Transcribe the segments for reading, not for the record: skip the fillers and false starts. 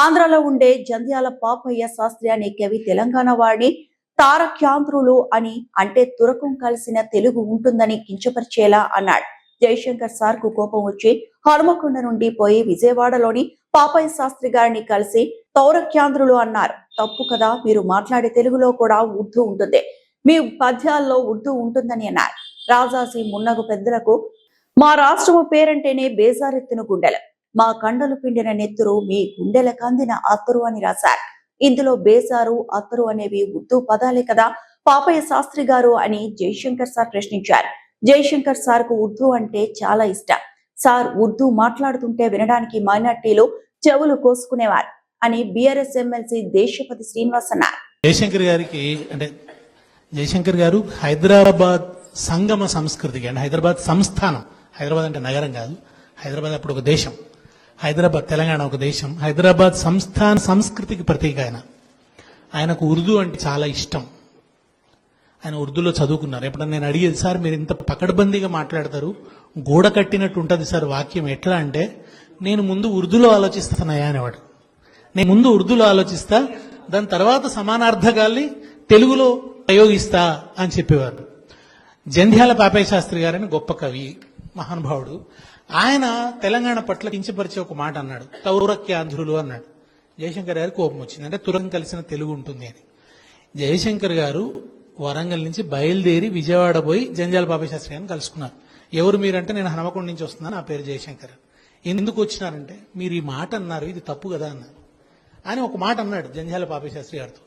ఆంధ్రలో ఉండే జంధ్యాల పాపయ్య శాస్త్రి అనే కవి తెలంగాణ వాడిని తారక్యాంధ్రులు అని అంటే తురకం కలిసిన తెలుగు ఉంటుందని కించపరిచేలా అన్నాడు. జయశంకర్ సార్ కు కోపం వచ్చి హనుమకొండ నుండి పోయి విజయవాడలోని పాపయ్య శాస్త్రి గారిని కలిసి తౌరక్యాంధ్రులు అన్నారు. తప్పు కదా, మీరు మాట్లాడే తెలుగులో కూడా ఉర్దూ ఉంటుంది, మీ పద్యాల్లో ఉర్దూ ఉంటుందని అన్నారు. రాజాజీ మున్నగు పెద్దలకు మా రాష్ట్రము పేరంటేనే బేజారెత్తిన గుండెలు, మా కండలు పిండిన నెత్తురు మీ గుండెల కందిన అత్తరు అని రాశారు. ఇందులో బేజారు అత్తరు అనేవి ఉర్దూ పదాలే కదా పాపయ్య శాస్త్రి గారు అని జయశంకర్ సార్ ప్రశ్నించారు. జయశంకర్ సార్ కు ఉర్దూ అంటే చాలా ఇష్టం. సార్ ఉర్దూ మాట్లాడుతుంటే వినడానికి మైనార్టీలు చెవులు కోసుకునేవారు అని బీఆర్ఎస్ ఎమ్మెల్సీ దేశపతి శ్రీనివాస్ అన్నారు. జయశంకర్ గారికి అంటే జయశంకర్ గారు హైదరాబాద్ సంగమ సంస్కృతికి అంటే హైదరాబాద్ సంస్థానం, హైదరాబాద్ అంటే నగరం కాదు, హైదరాబాద్ అప్పుడు ఒక దేశం, హైదరాబాద్ తెలంగాణ ఒక దేశం, హైదరాబాద్ సంస్థాన సంస్కృతికి ప్రతీక ఆయనకు ఉర్దూ అంటే చాలా ఇష్టం. ఆయన ఉర్దూలో చదువుకున్నారు. ఎప్పుడన్నా నేను అడిగేది, సార్ మీరు ఇంత పకడ్బందీగా మాట్లాడతారు, గోడ కట్టినట్టు ఉంటుంది సార్ వాక్యం, ఎట్లా అంటే నేను ముందు ఉర్దూలో ఆలోచిస్తున్నాయా అనేవాడు. నేను ముందు ఉర్దూలో ఆలోచిస్తా, దాని తర్వాత సమానార్థకాల్ని తెలుగులో ప్రయోగిస్తా అని చెప్పేవారు. జంధ్యాల పాపయ్య శాస్త్రి గారని గొప్ప కవి, మహానుభావుడు. ఆయన తెలంగాణ పట్ల కించపరిచే ఒక మాట అన్నాడు, తౌరక్యాంధ్రులు అన్నాడు. జయశంకర్ గారికి కోపం వచ్చింది, అంటే తురం కలిసిన తెలుగు ఉంటుంది అని. జయశంకర్ గారు వరంగల్ నుంచి బయలుదేరి విజయవాడ పోయి జంధ్యాల పాపయ్య శాస్త్రి గారిని కలుసుకున్నారు. ఎవరు మీరంటే, నేను హనుమకొండ నుంచి వస్తున్నాను, నా పేరు జయశంకర్. ఎందుకు వచ్చినారంటే, మీరు ఈ మాట అన్నారు, ఇది తప్పు కదా అన్నారు. అని ఒక మాట అన్నాడు జంధ్యాల పాపయ్య శాస్త్రి గారితో.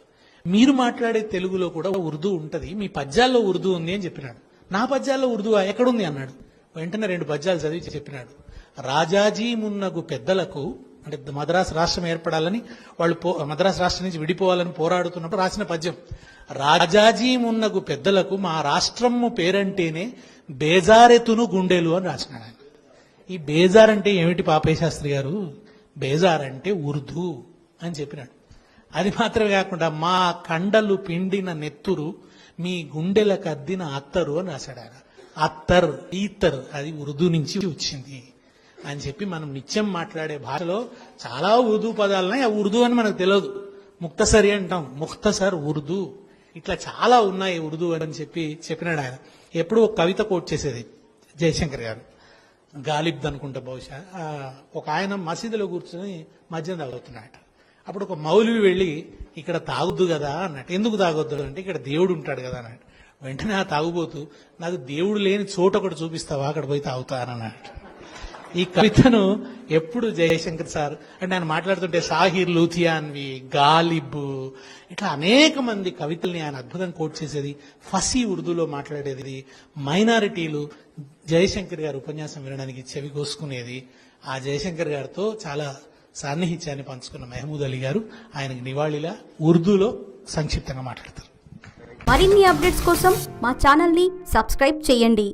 మీరు మాట్లాడే తెలుగులో కూడా ఉర్దూ ఉంటది, మీ పద్యాల్లో ఉర్దూ ఉంది అని చెప్పినాడు. నా పద్యాల్లో ఉర్దూ ఎక్కడుంది అన్నాడు. వెంటనే 2 పద్యాలు చదివి చెప్పినాడు. రాజాజీ మున్నగు పెద్దలకు, అంటే మద్రాసు రాష్ట్రం ఏర్పడాలని వాళ్ళు మద్రాసు రాష్ట్రం నుంచి విడిపోవాలని పోరాడుతున్నప్పుడు రాసిన పద్యం. రాజాజీ మున్నగు పెద్దలకు మా రాష్ట్రము పేరంటేనే బేజారెతును గుండెలు అని రాసినాడు ఆయన. ఈ బేజార్ అంటే ఏమిటి పాపయ్య శాస్త్రి గారు? బేజార్ అంటే ఉర్దూ అని చెప్పినాడు. అది మాత్రమే కాకుండా మా కండలు పిండిన నెత్తురు మీ గుండెలకు అద్దిన అత్తరు అని రాశాడు ఆయన. అత్తర్, ఈతర్ అది ఉర్దూ నుంచి వచ్చింది అని చెప్పి మనం నిత్యం మాట్లాడే భాషలో చాలా ఉర్దూ పదాలున్నాయి. ఆ ఉర్దూ అని మనకు తెలియదు. ముక్తసరి అంటాం, ముక్తసర్ ఉర్దూ, ఇట్లా చాలా ఉన్నాయి ఉర్దూ అని చెప్పినాడు ఆయన. ఎప్పుడు ఒక కవిత కోట్ చేసేది జయశంకర్ గారు, గాలిబ్ అనుకుంటా బహుశా. ఒక ఆయన మసీదులో కూర్చొని మద్యం తాగుతున్నాడు. అప్పుడు ఒక మౌలవి వెళ్ళి, ఇక్కడ తాగొద్దు కదా అన్నట్టు. ఎందుకు తాగొద్దు అంటే, ఇక్కడ దేవుడు ఉంటాడు కదా అన్నట్టు. వెంటనే ఆ తాగుబోతూ, నాకు దేవుడు లేని చోట ఒకటి చూపిస్తావా, అక్కడ పోయి తాగుతానన్నట్టు. ఈ కవితను ఎప్పుడు జయశంకర్ సార్ అంటే ఆయన మాట్లాడుతుంటే సాహిర్ లూథియాన్వి, గాలిబ్, ఇట్లా అనేక మంది కవితల్ని ఆయన అద్భుతంగా కోట్ చేసేది. ఫసీ ఉర్దూలో మాట్లాడేది. మైనారిటీలు జయశంకర్ గారు ఉపన్యాసం వినడానికి చెవి కోసుకునేది. ఆ జయశంకర్ గారితో చాలా సాన్నిహిత్యాన్ని పంచుకున్న మహమూద్ అలీ గారు ఆయనకు నివాళిలా ఉర్దూలో సంక్షిప్తంగా మాట్లాడతారు. మరిన్ని అప్డేట్స్ కోసం మా ఛానల్ ని సబ్స్క్రైబ్ చేయండి.